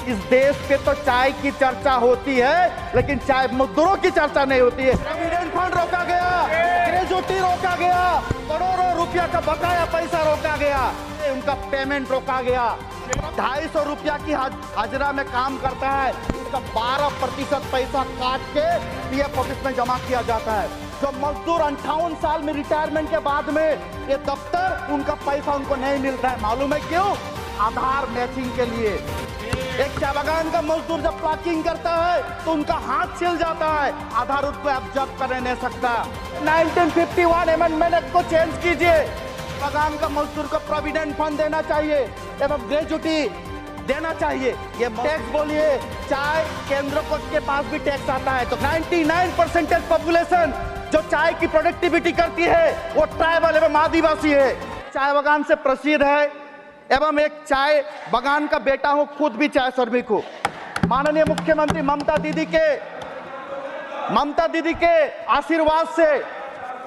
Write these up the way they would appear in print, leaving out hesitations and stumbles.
इस देश पे तो चाय की चर्चा होती है, लेकिन चाय मजदूरों की चर्चा नहीं होती है। प्रोविडेंट फंड रोका गया, ग्रेजुटी रोका गया, करोड़ों रुपया का बकाया पैसा रोका गया, उनका पेमेंट रोका गया। 250 रुपया की हाजिरा में काम करता है, उसका 12% पैसा काट के पीएफ ऑफिस में जमा किया जाता है। जो मजदूर 58 साल में रिटायरमेंट के बाद में ये दफ्तर उनका पैसा उनको नहीं मिलता है, मालूम है क्यों? आधार मैचिंग के लिए। एक चाय बागान का मजदूर जब प्लॉटिंग करता है तो उनका हाथ छिल जाता है, आधार उसको अब जब्त कर नहीं सकता। 1951 अमेंडमेंट एक्ट को चेंज कीजिए, बागान का मजदूर को प्रोविडेंट फंड देना चाहिए एवं ग्रेजुटी देना चाहिए। ये टैक्स बोलिए, चाय केंद्र के पास भी टैक्स आता है। तो 99% पॉपुलेशन जो चाय की प्रोडक्टिविटी करती है वो ट्राइबल एवं आदिवासी है। चाय बागान से प्रसिद्ध है एवं एक चाय बागान का बेटा हूं, खुद भी चाय श्रमिक हूं। माननीय मुख्यमंत्री ममता दीदी के आशीर्वाद से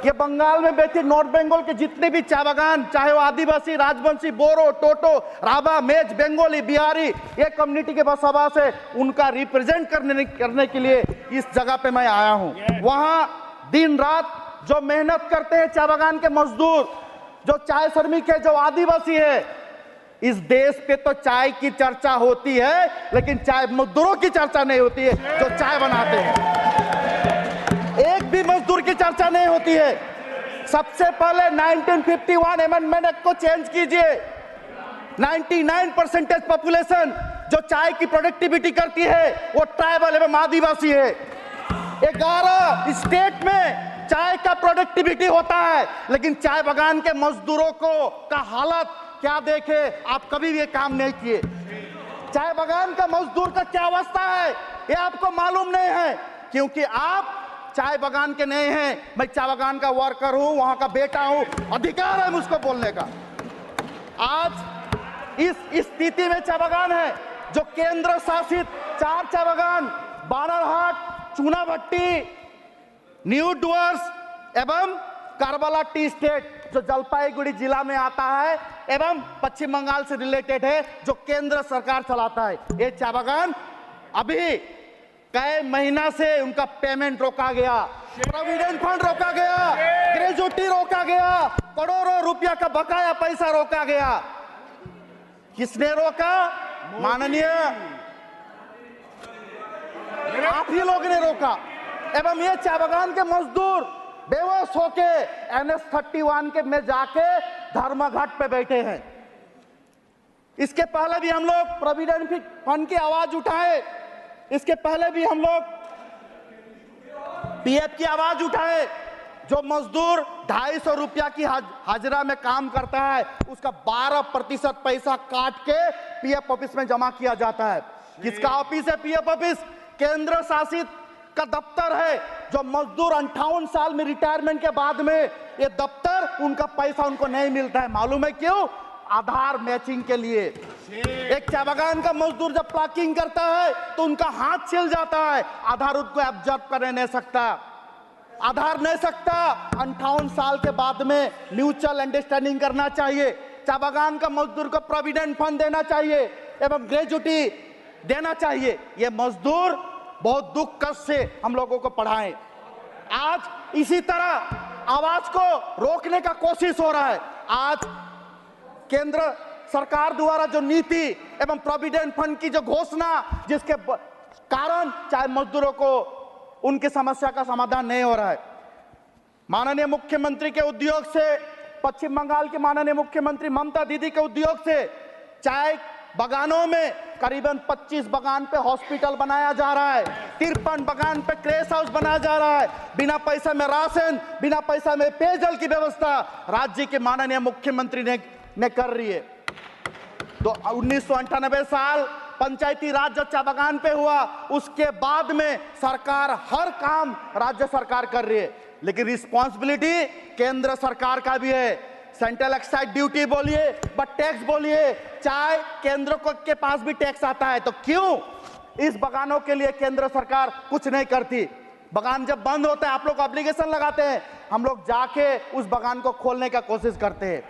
ये बंगाल में बैठे नॉर्थ बंगाल के जितने भी चाय बागान, चाहे वो आदिवासी, राजवंशी, बोरो, टोटो, राभा, मेच, बंगाली, बिहारी, ये कम्युनिटी के बसवास है, उनका रिप्रेजेंट करने के लिए इस जगह पे मैं आया हूं। वहां दिन रात जो मेहनत करते हैं चाय बागान के मजदूर, जो चाय श्रमिक है, जो आदिवासी है, इस देश पे तो चाय की चर्चा होती है, लेकिन चाय मजदूरों की चर्चा नहीं होती है जो चाय बनाते हैं। एक भी मजदूर की चर्चा नहीं होती है। सबसे पहले 1951 अमेंडमेंट एक्ट को चेंज कीजिए। 99% पॉपुलेशन जो चाय की प्रोडक्टिविटी करती है वो ट्राइबल एवं आदिवासी है। 11 स्टेट में चाय का प्रोडक्टिविटी होता है, लेकिन चाय बागान के मजदूरों का हालत क्या देखे आप? कभी भी ये काम नहीं किए। चाय बागान का मजदूर का क्या अवस्था है ये आपको मालूम नहीं है, क्योंकि आप चाय बागान के नहीं हैं। मैं चाय बागान का वर्कर हूं, वहां का बेटा हूं, अधिकार है मुझको बोलने का। आज इस स्थिति में चाय बागान है जो केंद्र शासित 4 चाय बागान, बानरहाट, चूनाभट्टी, न्यू डुअर्स एवं कारबाला टी स्टेट जो जलपाईगुड़ी जिला में आता है एवं पश्चिम बंगाल से रिलेटेड है, जो केंद्र सरकार चलाता है। ये चाय बागान अभी कई महीना से उनका पेमेंट रोका गया, प्रोविडेंट फंड रोका गया, ग्रेजुटी रोका गया, करोड़ों रुपया का बकाया पैसा रोका गया। किसने रोका? माननीय आप ही लोग ने रोका। एवं ये चाय बागान के मजदूर बेहोश होके NS-31 के में जाके धर्मघट पे बैठे हैं। इसके पहले भी हम लोग प्रोविडेंट फंड की आवाज उठाए, इसके पहले भी हम लोग पीएफ की आवाज उठाए। जो मजदूर 250 रुपया की हाजिरा में काम करता है, उसका 12% पैसा काट के पीएफ ऑफिस में जमा किया जाता है। किसका ऑफिस है पीएफ ऑफिस? केंद्र शासित का दफ्तर है। जो मजदूर 58 साल में रिटायरमेंट के बाद में ये दफ्तर उनका पैसा उनको नहीं मिलता है, मालूम है क्यों? आधार मैचिंग के लिए। एक चाय बागान का मजदूर जब प्लॉटिंग करता है तो उनका हाथ छिल जाता है, आधार उसको अब जब्त कर नहीं सकता, आधार नहीं सकता। 58 साल के बाद में म्यूचुअल अंडरस्टैंडिंग करना चाहिए। चाय बागान का मजदूर को प्रोविडेंट फंड देना चाहिए एवं ग्रेजुटी देना चाहिए। ये मजदूर बहुत दुख कष्ट से हम लोगों को पढ़ाएं। आज इसी तरह आवाज को रोकने का कोशिश हो रहा है। आज केंद्र सरकार द्वारा जो नीति एवं प्रोविडेंट फंड की जो घोषणा, जिसके कारण चाहे मजदूरों को उनकी समस्या का समाधान नहीं हो रहा है। माननीय मुख्यमंत्री के उद्योग से, पश्चिम बंगाल के माननीय मुख्यमंत्री ममता दीदी के उद्योग से चाय बागानों में करीबन 25 बागान पे हॉस्पिटल बनाया जा रहा है, 53 बागान पे क्रेश हाउस बनाया जा रहा है। बिना पैसा में राशन, बिना पैसा में पेयजल की व्यवस्था राज्य के माननीय मुख्यमंत्री ने कर रही है। तो 1998 साल पंचायती राज जब चाय बागान पे हुआ, उसके बाद में सरकार हर काम राज्य सरकार कर रही है, लेकिन रिस्पॉन्सिबिलिटी केंद्र सरकार का भी है। सेंट्रल एक्साइज ड्यूटी बोलिए, बट टैक्स बोलिए, चाय केंद्र के पास भी टैक्स आता है। तो क्यों इस बागानों के लिए केंद्र सरकार कुछ नहीं करती? बागान जब बंद होता है आप लोग एप्लीकेशन लगाते हैं, हम लोग जाके उस बागान को खोलने का कोशिश करते हैं।